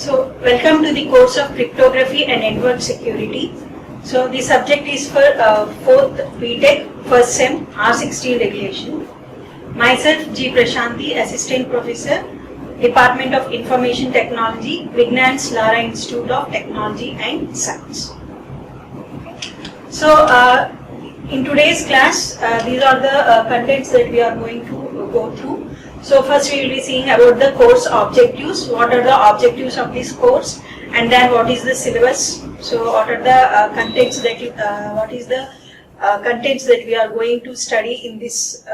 So, welcome to the course of Cryptography and Network Security. So, the subject is for 4th BTech, first SEM, R16 regulation. Myself, G. Prashanti, Assistant Professor, Department of Information Technology, Vignan's Lara Institute of Technology and Science. So, in today's class, these are the contents that we are going to go through. So first we will be seeing about the course objectives, what are the objectives of this course, and then what is the syllabus. So what are the contents that contents that we are going to study in this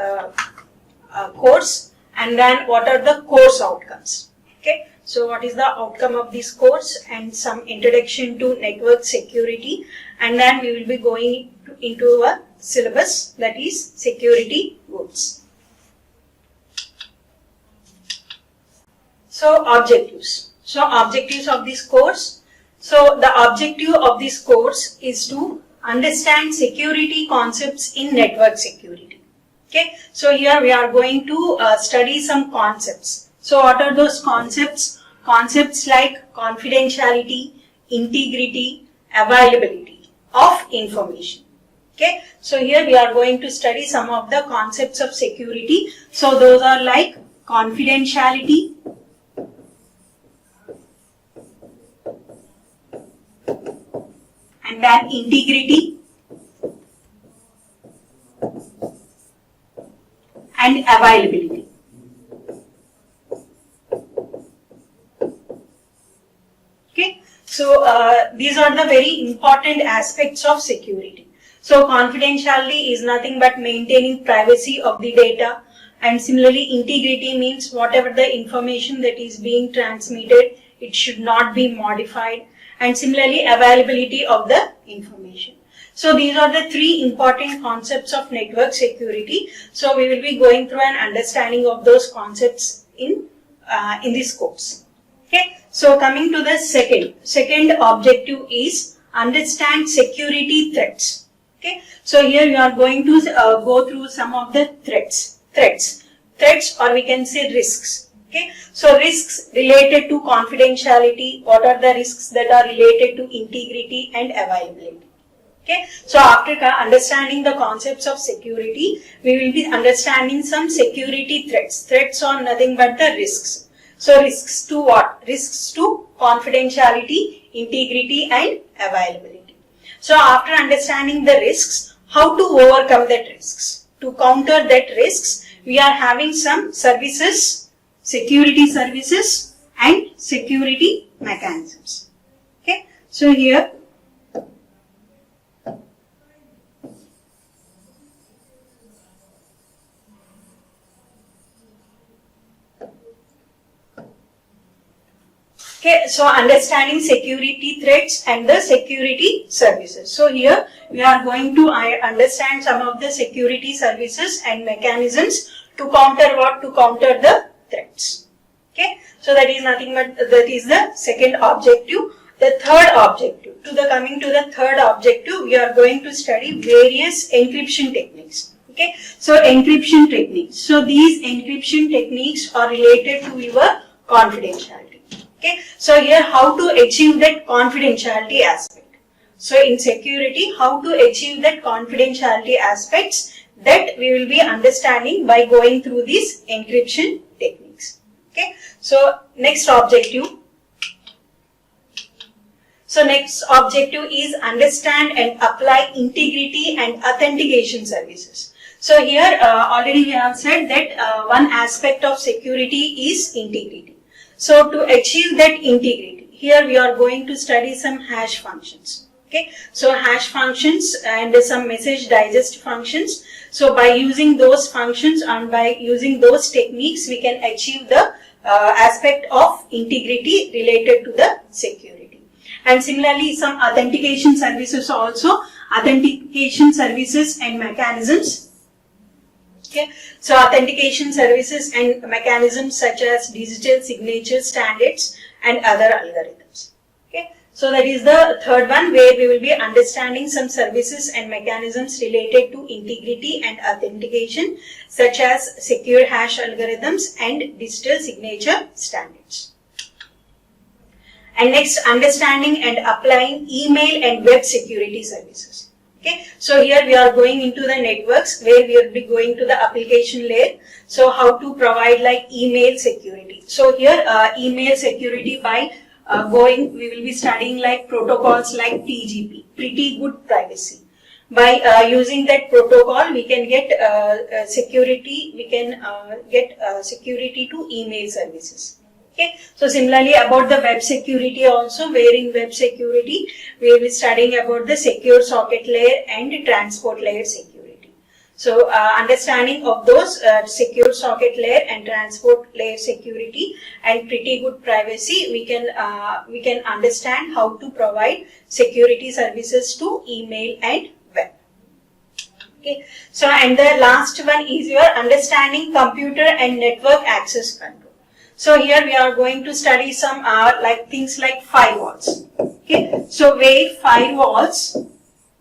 course, and then what are the course outcomes. Okay, so what is the outcome of this course and some introduction to network security, and then we will be going into a syllabus, that is security goals. So objectives. So objectives of this course. So the objective of this course is to understand security concepts in network security. Okay. So here we are going to study some concepts. So what are those concepts? Concepts like confidentiality, integrity, availability of information. Okay. So here we are going to study some of the concepts of security. So those are like confidentiality, and then integrity and availability. Okay, so these are the very important aspects of security. So confidentiality is nothing but maintaining privacy of the data, and similarly integrity means whatever the information that is being transmitted, it should not be modified. And similarly availability of the information. So these are the three important concepts of network security. So we will be going through an understanding of those concepts in this course. Okay. So coming to the second objective is understand security threats. Okay. So here we are going to go through some of the threats, or we can say risks. Okay, so risks related to confidentiality, what are the risks that are related to integrity and availability. Okay, so after understanding the concepts of security, we will be understanding some security threats. Threats are nothing but the risks. So risks to what? Risks to confidentiality, integrity and availability. So after understanding the risks, how to overcome that risks? To counter that risks, we are having some services, security services and security mechanisms. Okay, so here so understanding security threats and the security services. So here we are going to understand some of the security services and mechanisms to counter what? To counter the threats. Okay, so that is nothing but that is the second objective. The third objective, coming to the third objective, we are going to study various encryption techniques. Okay, so encryption techniques. So these encryption techniques are related to your confidentiality. Okay, so here how to achieve that confidentiality aspect. So in security, how to achieve that confidentiality aspects, that we will be understanding by going through these encryption techniques. Okay, so next objective. So next objective is understand and apply integrity and authentication services. So here already we have said that one aspect of security is integrity. So to achieve that integrity, here we are going to study some hash functions. Okay, so hash functions and some message digest functions. So by using those functions and by using those techniques, we can achieve the aspect of integrity related to the security. And similarly, some authentication services also, authentication services and mechanisms. Okay, so authentication services and mechanisms such as digital signature standards and other algorithms. Okay, so that is the third one, where we will be understanding some services and mechanisms related to integrity and authentication such as secure hash algorithms and digital signature standards. And next, understanding and applying email and web security services. Okay, so here we are going into the networks where we will be going to the application layer. So how to provide like email security. So here email security by we will be studying like protocols like PGP, pretty good privacy. By using that protocol, we can get security. We can get security to email services. Okay. So similarly about the web security also, where in web security we will be studying about the secure socket layer and transport layer security. So understanding of those secure socket layer and transport layer security and pretty good privacy, we can understand how to provide security services to email and web. Okay. So and the last one is your understanding computer and network access control. So here we are going to study some like things like firewalls. Okay, so where firewalls.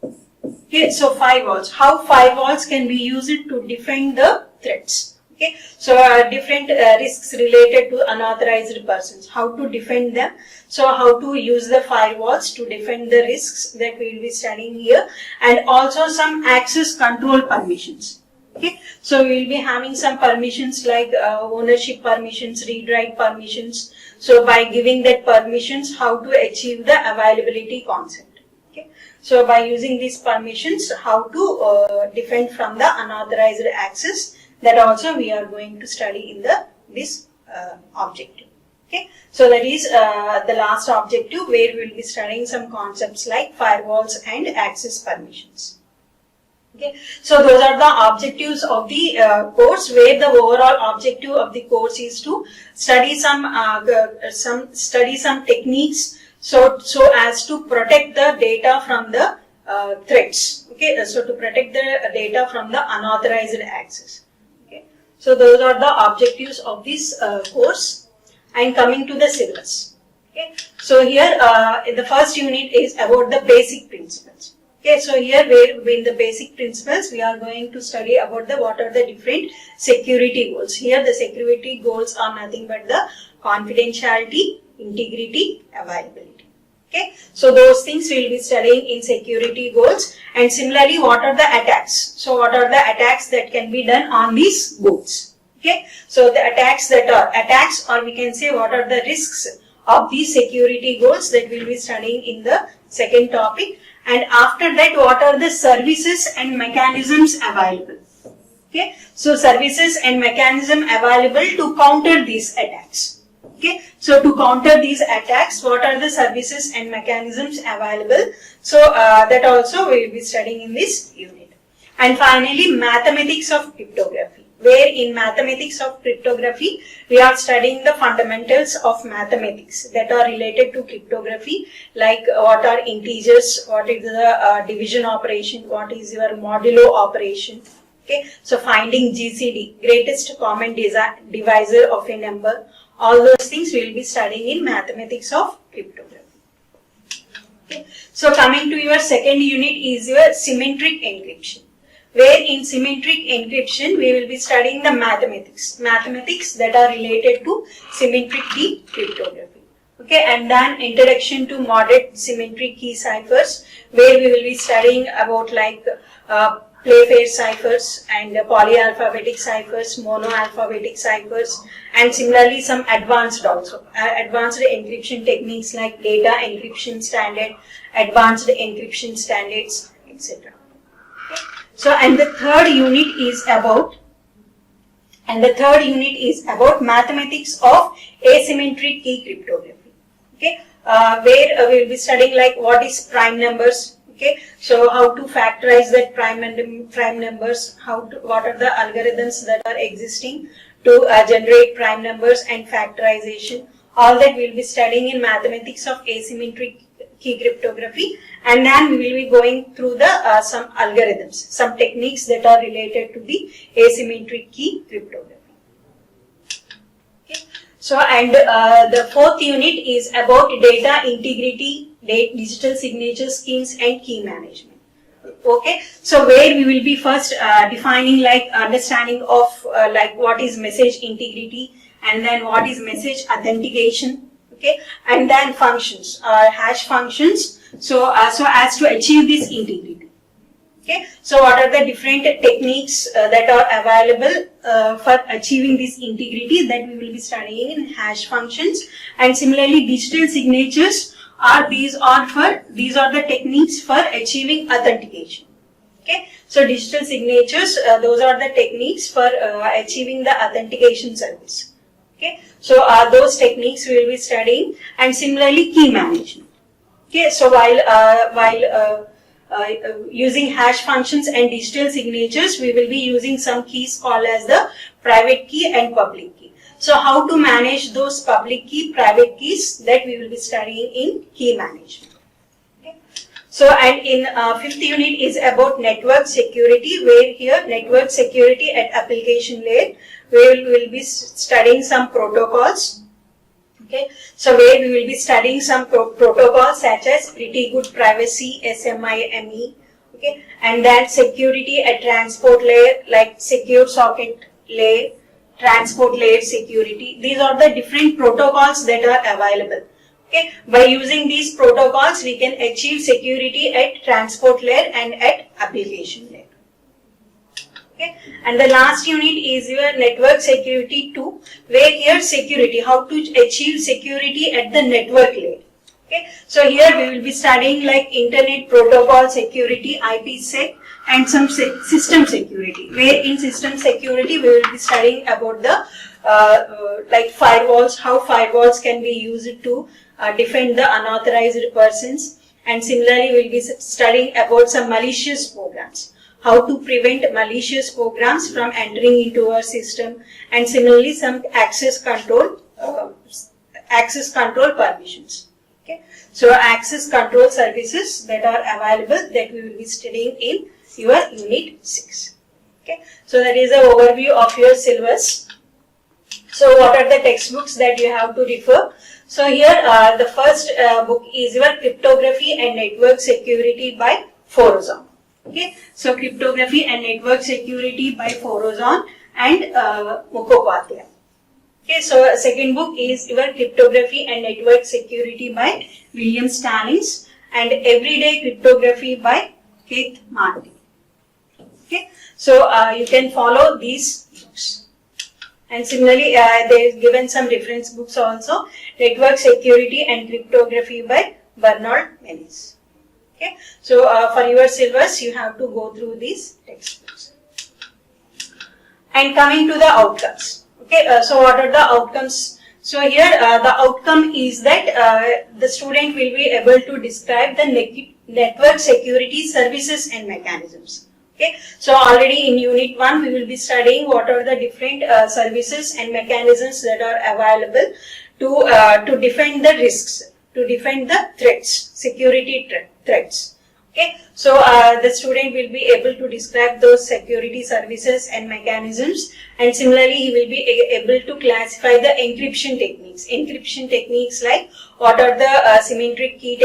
Okay, so firewalls. How firewalls can be used to defend the threats. Okay, so different risks related to unauthorized persons. How to defend them. So how to use the firewalls to defend the risks that we will be studying here, and also some access control permissions. Okay, so we will be having some permissions like ownership permissions, read-write permissions. So by giving that permissions, how to achieve the availability concept. Okay, so by using these permissions, how to defend from the unauthorized access, that also we are going to study in this objective. Okay, so that is the last objective where we will be studying some concepts like firewalls and access permissions. Okay, so those are the objectives of the course, where the overall objective of the course is to study some techniques so as to protect the data from the threats. Okay, so to protect the data from the unauthorized access. Okay, so those are the objectives of this course. And coming to the syllabus. Okay, so here in the first unit is about the basic principles. Okay, so here in the basic principles, we are going to study about what are the different security goals. Here the security goals are nothing but the confidentiality, integrity, availability. Okay, so those things we will be studying in security goals. And similarly, what are the attacks? So what are the attacks that can be done on these goals? Okay, so the attacks or we can say what are the risks of these security goals that we will be studying in the second topic. And after that, what are the services and mechanisms available? Okay, so services and mechanism available to counter these attacks. Okay, so to counter these attacks, what are the services and mechanisms available? So that also we will be studying in this unit. And finally, mathematics of cryptography. Where in mathematics of cryptography, we are studying the fundamentals of mathematics that are related to cryptography, like what are integers, what is the division operation, what is your modulo operation. Okay, so finding GCD, greatest common divisor of a number, all those things we will be studying in mathematics of cryptography. Okay, so coming to your second unit is your symmetric encryption. Where in symmetric encryption, we will be studying the mathematics that are related to symmetric key cryptography. Okay, and then introduction to modern symmetric key ciphers, where we will be studying about like Playfair ciphers and polyalphabetic ciphers, monoalphabetic ciphers, and similarly some advanced encryption techniques like data encryption standard, advanced encryption standards, etc. So, and the third unit is about mathematics of asymmetric key cryptography. Okay, where we will be studying like what is prime numbers. Okay, so how to factorize that prime numbers, what are the algorithms that are existing to generate prime numbers and factorization. All that we will be studying in mathematics of asymmetric key cryptography, and then we will be going through the some algorithms, some techniques that are related to the asymmetric key cryptography. Okay. So, and the fourth unit is about data integrity, digital signature schemes, and key management. Okay, so where we will be first defining like understanding of like what is message integrity, and then what is message authentication. Okay, and then functions or hash functions. So as to achieve this integrity. Okay, so what are the different techniques that are available for achieving this integrity that we will be studying in hash functions, and similarly digital signatures are these are the techniques for achieving authentication. Okay, so digital signatures, those are the techniques for achieving the authentication service. Okay, so those techniques we will be studying, and similarly key management. Okay, so while using hash functions and digital signatures, we will be using some keys called as the private key and public key. So how to manage those public key, private keys, that we will be studying in key management. Okay. So and in fifth unit is about network security, where here network security at application layer, we will be studying some protocols. Okay, so where we will be studying some protocols such as pretty good privacy, SMIME, okay, and then security at transport layer like secure socket layer, transport layer security. These are the different protocols that are available. Okay, by using these protocols, we can achieve security at transport layer and at application layer. Okay. And the last unit is your network security 2, where here security, how to achieve security at the network layer. Okay. So here we will be studying like internet protocol security, IPsec, and some system security, where in system security we will be studying about the like firewalls, how firewalls can be used to defend the unauthorized persons, and similarly we will be studying about some malicious programs, how to prevent malicious programs from entering into our system, and similarly some access control permissions. Okay, so access control services that are available that we will be studying in your unit 6. Okay, so that is the overview of your syllabus. So what are the textbooks that you have to refer? So here the first book is your Cryptography and Network Security by Forozon. Okay, so Cryptography and Network Security by Forozon and Mukhopadhyay. Okay, so second book is your Cryptography and Network Security by William Stallings, and Everyday Cryptography by Keith Martin. Okay, so you can follow these books. And similarly, they have given some reference books also, Network Security and Cryptography by Bernard Menis. Okay, so for your syllabus, you have to go through these textbooks. And coming to the outcomes. Okay, so what are the outcomes? So here the outcome is that the student will be able to describe the network security services and mechanisms. Okay, so already in unit 1 we will be studying what are the different services and mechanisms that are available to defend the risks, to defend the threats, security threats. Okay, so the student will be able to describe those security services and mechanisms, and similarly he will be able to classify the encryption techniques. Encryption techniques like what are the symmetric key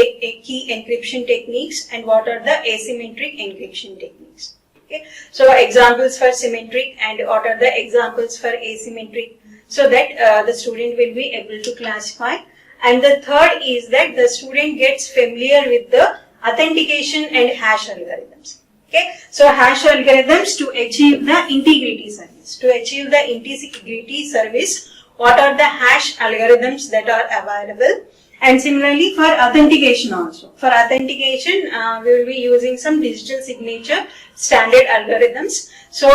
encryption techniques and what are the asymmetric encryption techniques. Okay, so examples for symmetric and what are the examples for asymmetric, so that the student will be able to classify. And the third is that the student gets familiar with the authentication and hash algorithms. Okay, so hash algorithms to achieve the integrity service. To achieve the integrity service, what are the hash algorithms that are available? And similarly for authentication also. For authentication, we will be using some digital signature standard algorithms. So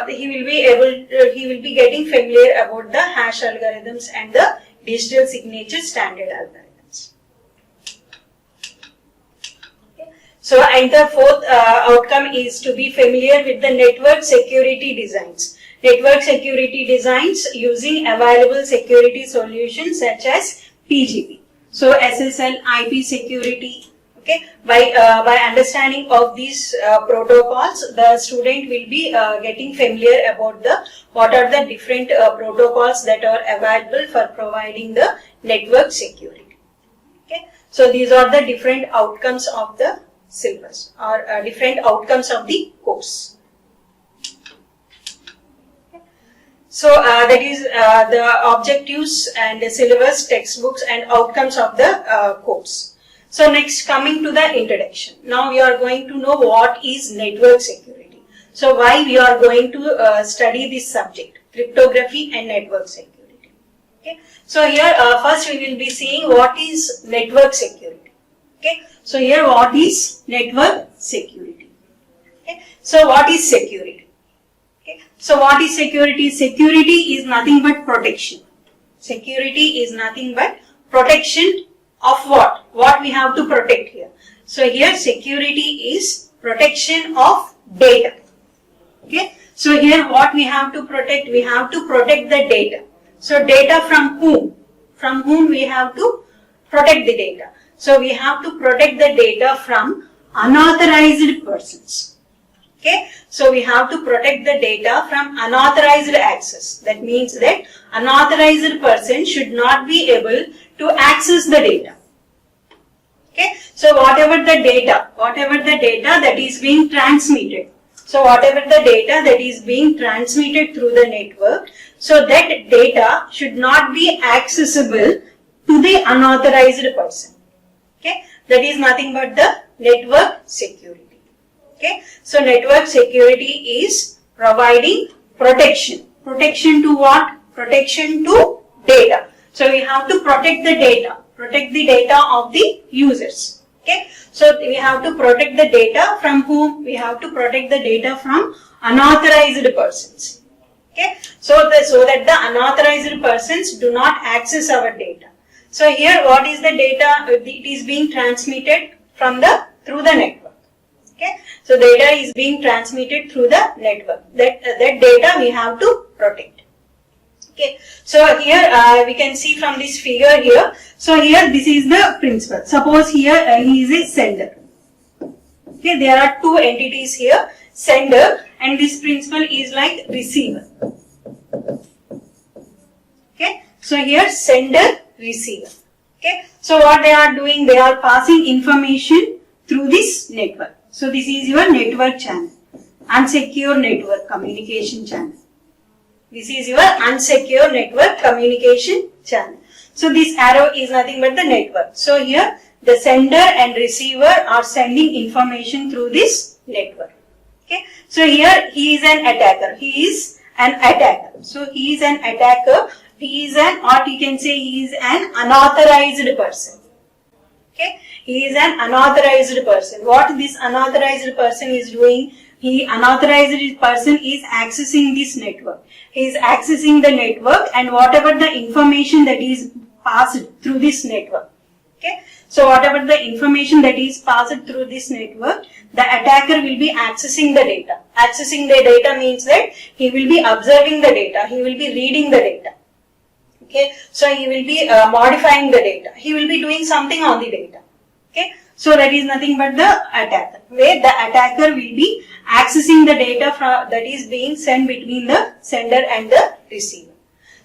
he will be getting familiar about the hash algorithms and the digital signature standard algorithms. Okay. So and the fourth outcome is to be familiar with the network security designs. Network security designs using available security solutions such as PGP. So SSL, IP security. Okay, by understanding of these protocols, the student will be getting familiar about what are the different protocols that are available for providing the network security. Okay, so these are the different outcomes of the syllabus or different outcomes of the course. Okay. So that is the objectives and the syllabus, textbooks and outcomes of the course. So next, coming to the introduction. Now we are going to know what is network security. So why we are going to study this subject, cryptography and network security. Okay. So here first we will be seeing what is network security. Okay. So here what is network security. Okay. So what is security? Okay. So what is security? Security is nothing but protection. Security is nothing but protection of what? What we have to protect here. So here security is protection of data. Okay. So here what we have to protect? We have to protect the data. So data from whom? From whom we have to protect the data? So we have to protect the data from unauthorized persons. Okay. So we have to protect the data from unauthorized access. That means that unauthorized person should not be able to access the data. Okay. So whatever the data that is being transmitted. So whatever the data that is being transmitted through the network, so that data should not be accessible to the unauthorized person. Okay. That is nothing but the network security. Okay. So network security is providing protection. Protection to what? Protection to data. So we have to protect the data. Protect the data of the users. Okay. So we have to protect the data from whom? We have to protect the data from unauthorized persons. Okay. So that the unauthorized persons do not access our data. So here what is the data? It is being transmitted through the network. Okay. So data is being transmitted through the network. That data we have to protect. Okay. So here we can see from this figure here. So here this is the principal. Suppose here he is a sender. Okay. There are two entities here, sender, and this principal is like receiver. Okay. So here sender, receiver. Okay. So what they are doing? They are passing information through this network. So this is your network channel, unsecure network communication channel. This is your unsecure network communication channel. So this arrow is nothing but the network. So here the sender and receiver are sending information through this network. Okay. So here he is an attacker. He is an attacker. So he is an attacker. He is an, or you can say he is an unauthorized person. Okay. He is an unauthorized person. What this unauthorized person is doing? Unauthorized person is accessing this network. He is accessing the network and whatever the information that is passed through this network. Okay. So whatever the information that is passed through this network, the attacker will be accessing the data. Accessing the data means that he will be observing the data. He will be reading the data. Okay. So he will be modifying the data. He will be doing something on the data. Okay. So that is nothing but the attacker, where the attacker will be accessing the data that is being sent between the sender and the receiver.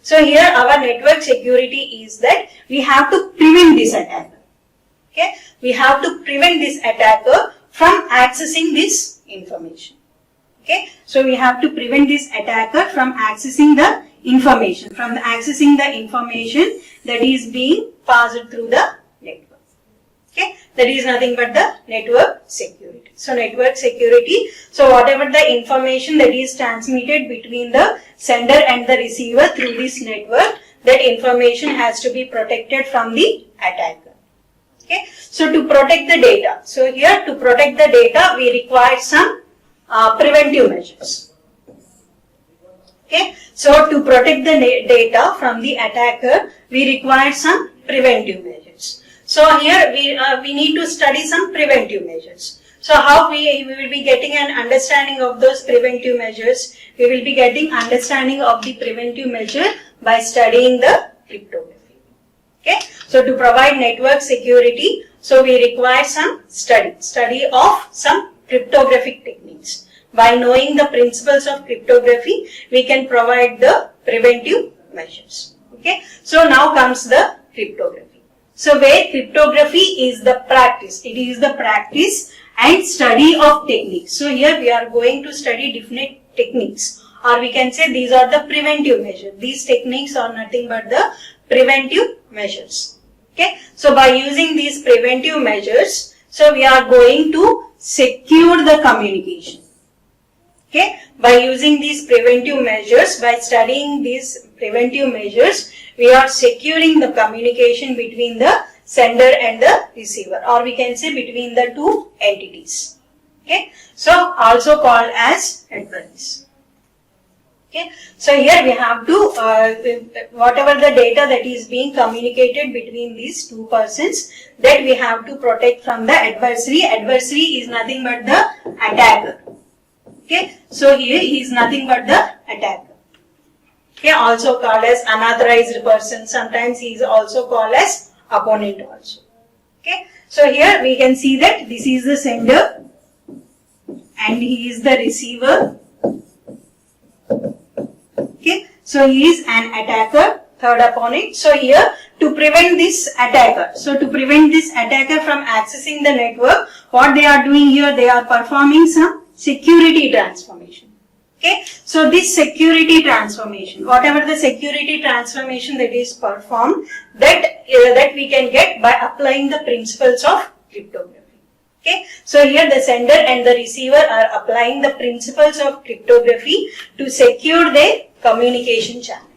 So here our network security is that we have to prevent this attacker. Okay. We have to prevent this attacker from accessing this information. Okay. So we have to prevent this attacker from accessing the information, that is being passed through the network. Okay. That is nothing but the network security. So network security, so whatever the information that is transmitted between the sender and the receiver through this network, that information has to be protected from the attacker. Okay. So to protect the data, so here to protect the data we require some preventive measures. Okay. So to protect the data from the attacker, we require some preventive measures. So here we need to study some preventive measures. So how we will be getting an understanding of those preventive measures? We will be getting understanding of the preventive measure by studying the cryptography. Okay. So to provide network security, so we require some study of some cryptographic techniques. By knowing the principles of cryptography, we can provide the preventive measures. Okay. So now comes the cryptography. So where cryptography is the practice, it is the practice and study of techniques. So here we are going to study different techniques or we can say these are the preventive measures. These techniques are nothing but the preventive measures. Okay, so by using these preventive measures, so we are going to secure the communication. Okay, by using these preventive measures, by studying these preventive measures, we are securing the communication between the sender and the receiver, or we can say between the two entities. Okay, so also called as adversary. Okay, so here we have to, whatever the data that is being communicated between these two persons, that we have to protect from the adversary. Adversary is nothing but the attacker. Okay, so here he is nothing but the attacker. Okay, also called as unauthorized person. Sometimes he is also called as opponent also. Okay, so here we can see that this is the sender and he is the receiver. Okay, so he is an attacker, third opponent. So here to prevent this attacker, from accessing the network, what they are doing here, they are performing some security transformation. Okay, so this security transformation, whatever the security transformation that is performed, that we can get by applying the principles of cryptography. Okay, so here the sender and the receiver are applying the principles of cryptography to secure their communication channel.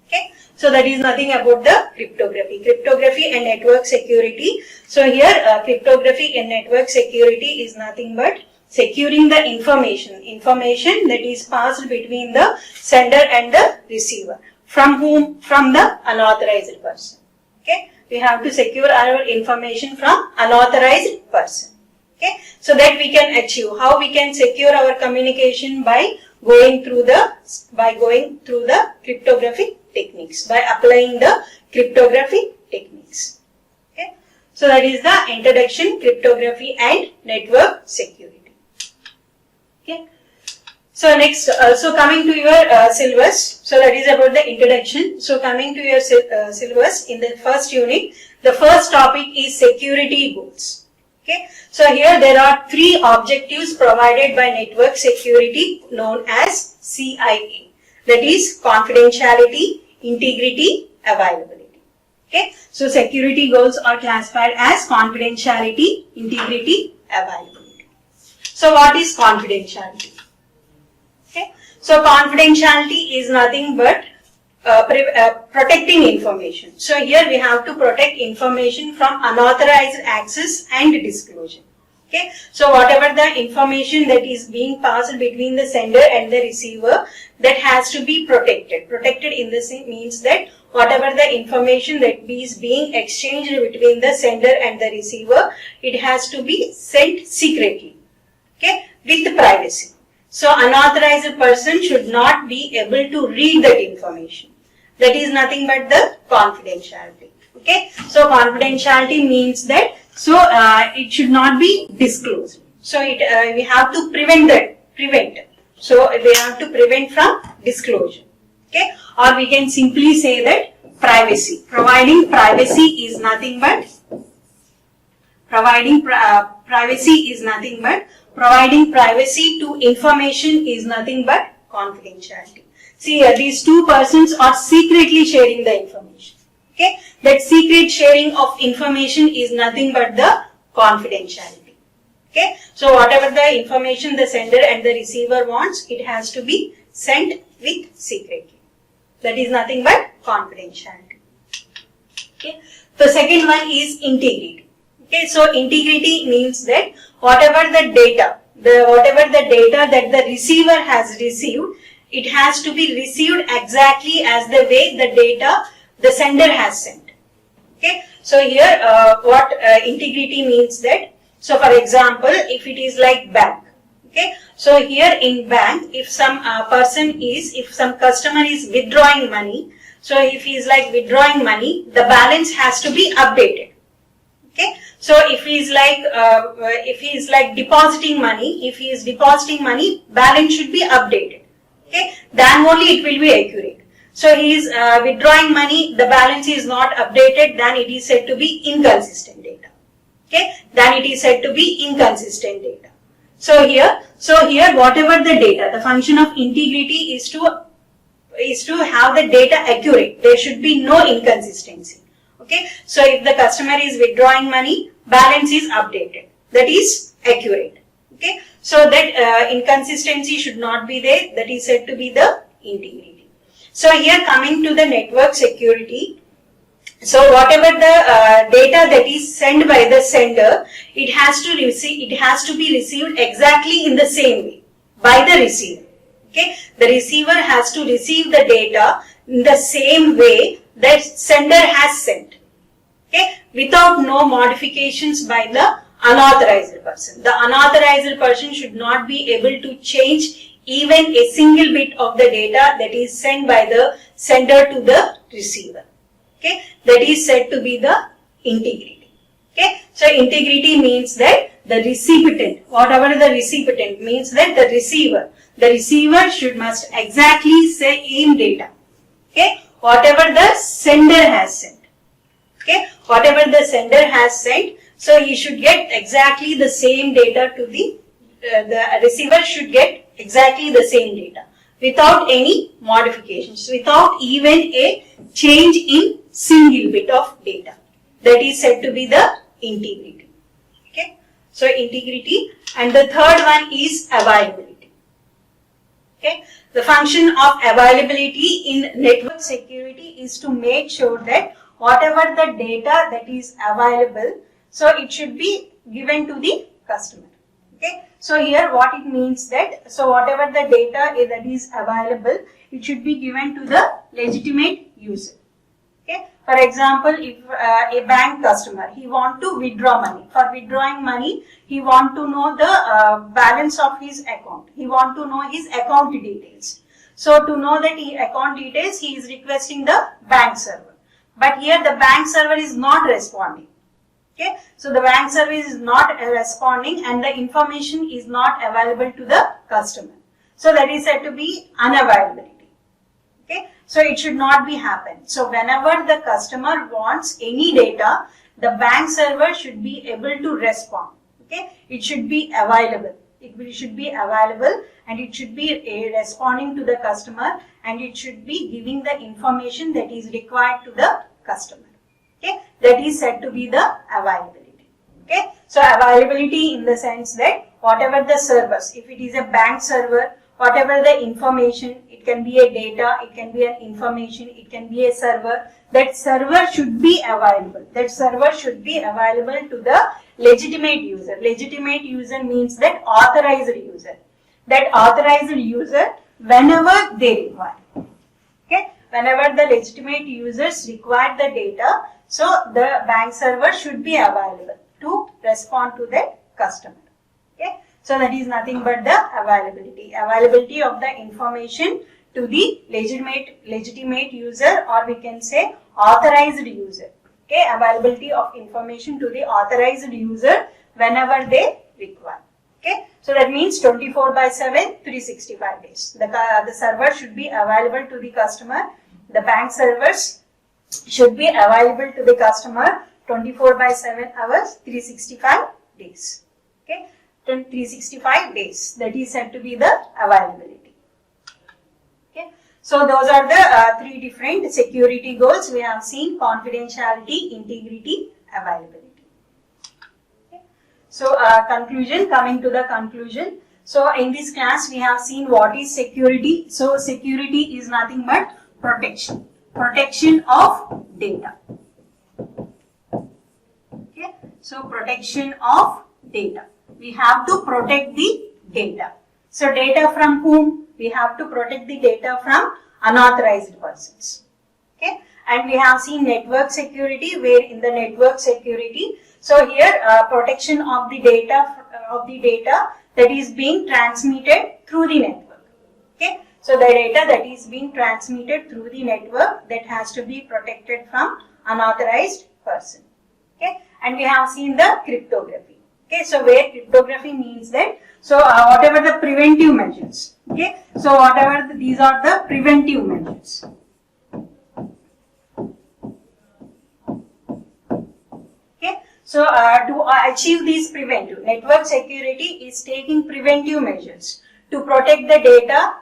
Okay, so that is nothing about the cryptography and network security. So here cryptography and network security is nothing but securing the information that is passed between the sender and the receiver. From whom? From the unauthorized person. Okay, we have to secure our information from unauthorized person. Okay, so that we can achieve. How we can secure our communication? By going through the cryptographic techniques, by applying the cryptographic techniques. Okay, so that is the introduction, cryptography and network security. Okay, so next, so coming to your syllabus, so that is about the introduction. So coming to your syllabus, in the first unit, the first topic is security goals. Okay, so here there are three objectives provided by network security known as CIA. That is confidentiality, integrity, availability. Okay, so security goals are classified as confidentiality, integrity, availability. So what is confidentiality? Okay, so confidentiality is nothing but protecting information. So here we have to protect information from unauthorized access and disclosure. Okay, so whatever the information that is being passed between the sender and the receiver, that has to be protected. Protected in the sense means that whatever the information that is being exchanged between the sender and the receiver, it has to be sent secretly. Okay, with privacy. So unauthorized person should not be able to read that information. That is nothing but the confidentiality. Okay, so confidentiality means that it should not be disclosed. So we have to prevent. So we have to prevent from disclosure. Okay, or we can simply say that privacy. Providing privacy is nothing but providing privacy to information is nothing but confidentiality. See here, these two persons are secretly sharing the information. Okay, that secret sharing of information is nothing but the confidentiality. Okay, so whatever the information the sender and the receiver wants, it has to be sent with secretly. That is nothing but confidentiality. Okay, the second one is integrity. Okay, so integrity means that whatever the data that the receiver has received, it has to be received exactly as the way the data the sender has sent. Okay, so here what integrity means that, so for example, if it is like bank. Okay, so here in bank, if some if some customer is withdrawing money, so if he is like withdrawing money, the balance has to be updated. Okay, so if he is like depositing money, balance should be updated. Okay, then only it will be accurate. So he is withdrawing money, the balance is not updated, then it is said to be inconsistent data. Okay, then it is said to be inconsistent data. So here whatever the data, the function of integrity is to have the data accurate. There should be no inconsistency. Okay. So if the customer is withdrawing money, balance is updated. That is accurate. Okay. So that inconsistency should not be there. That is said to be the integrity. So here coming to the network security. So whatever the data that is sent by the sender, it has to be received exactly in the same way by the receiver. Okay, the receiver has to receive the data in the same way that sender has sent. Okay, without no modifications by the unauthorized person. The unauthorized person should not be able to change even a single bit of the data that is sent by the sender to the receiver. Okay, that is said to be the integrity. Okay, so integrity means that the recipient, whatever the recipient means that the receiver must exactly same data. Okay, whatever the sender has sent. Okay, whatever the sender has sent, so he should get exactly the same data to the receiver should get exactly the same data without any modifications, without even a change in single bit of data. That is said to be the integrity. Okay, so integrity, and the third one is availability. Okay, the function of availability in network security is to make sure that whatever the data that is available, so it should be given to the customer. Okay, so here what it means that, so whatever the data that is available, it should be given to the legitimate user. Okay, for example, if a bank customer, he want to withdraw money. For withdrawing money, he want to know the balance of his account. He want to know his account details. So to know that account details, he is requesting the bank server. But here the bank server is not responding. Okay, so the bank server is not responding and the information is not available to the customer. So that is said to be unavailability. Okay, so it should not be happen. So whenever the customer wants any data, the bank server should be able to respond. Okay, it should be available. It should be available and it should be responding to the customer, and it should be giving the information that is required to the customer. Okay, that is said to be the availability. Okay, so availability in the sense that whatever the servers, if it is a bank server, whatever the information, it can be a data, it can be an information, it can be a server, that server should be available. That server should be available to the legitimate user. Legitimate user means that authorized user. That authorized user whenever they require. Okay, whenever the legitimate users require the data, so the bank server should be available to respond to the customer. Okay, so that is nothing but the availability of the information to the legitimate user, or we can say authorized user. Okay, availability of information to the authorized user whenever they require. Okay, so that means 24/7, 365 days. The server should be available to the customer. The bank servers should be available to the customer 24/7 hours, 365 days. Okay, 365 days. That is said to be the availability. Okay, so those are the three different security goals we have seen: confidentiality, integrity, availability. Okay. So conclusion, coming to the conclusion. So in this class we have seen what is security. So security is nothing but protection of data. Okay, so protection of data. We have to protect the data. So data from whom? We have to protect the data from unauthorized persons. Okay, and we have seen network security, where in the network security, so here protection of the data that is being transmitted through the network. Okay, so the data that is being transmitted through the network, that has to be protected from unauthorized person. Okay, and we have seen the cryptography. Okay, so where cryptography means that, so whatever the preventive measures. Okay, so whatever these are the preventive measures. Okay, So to achieve these preventive, network security is taking preventive measures to protect the data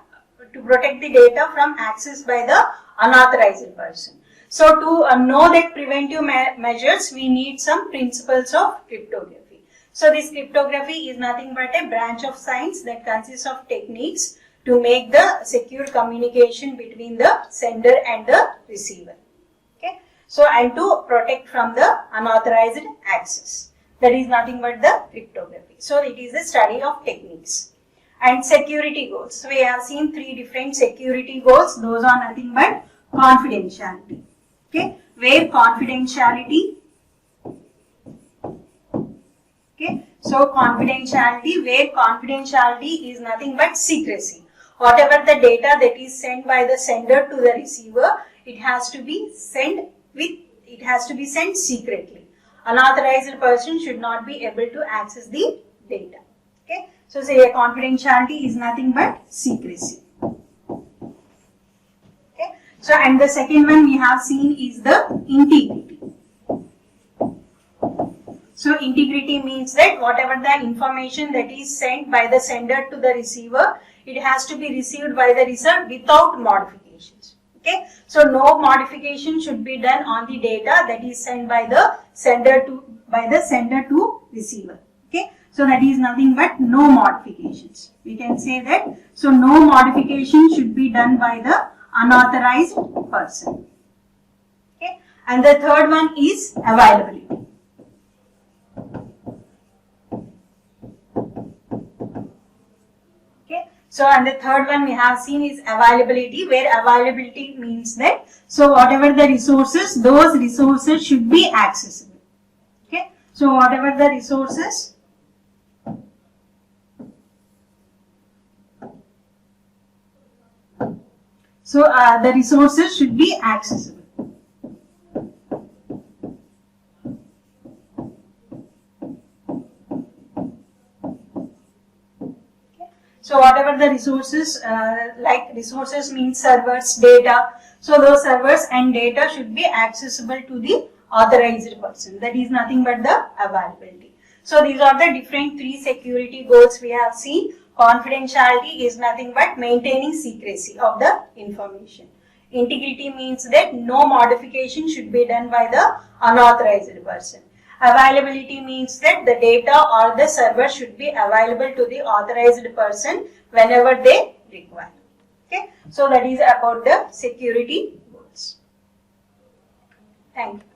from access by the unauthorized person. So to know that preventive measures, we need some principles of cryptography. So this cryptography is nothing but a branch of science that consists of techniques to make the secure communication between the sender and the receiver. Okay. So and to protect from the unauthorized access. That is nothing but the cryptography. So it is the study of techniques. And security goals. So we have seen 3 different security goals. Those are nothing but confidentiality. Okay, where confidentiality. Okay, so confidentiality, where confidentiality is nothing but secrecy. Whatever the data that is sent by the sender to the receiver, it has to be sent secretly. Unauthorized person should not be able to access the data. Okay. So say confidentiality is nothing but secrecy. Okay. So and the second one we have seen is the integrity. So integrity means that whatever the information that is sent by the sender to the receiver, it has to be received by the receiver without modifications. Okay. So no modification should be done on the data that is sent by the sender to receiver. Okay. So that is nothing but no modifications. We can say that. So no modification should be done by the unauthorized person. Okay. And the third one is availability. Okay. So and the third one we have seen is availability, where availability means that so whatever the resources, those resources should be accessible. Okay. So whatever the resources, so the resources should be accessible. Okay. So whatever the resources, like resources means servers, data. So those servers and data should be accessible to the authorized person. That is nothing but the availability. So these are the different 3 security goals we have seen. Confidentiality is nothing but maintaining secrecy of the information. Integrity means that no modification should be done by the unauthorized person. Availability means that the data or the server should be available to the authorized person whenever they require. Okay. So that is about the security goals. Thank you.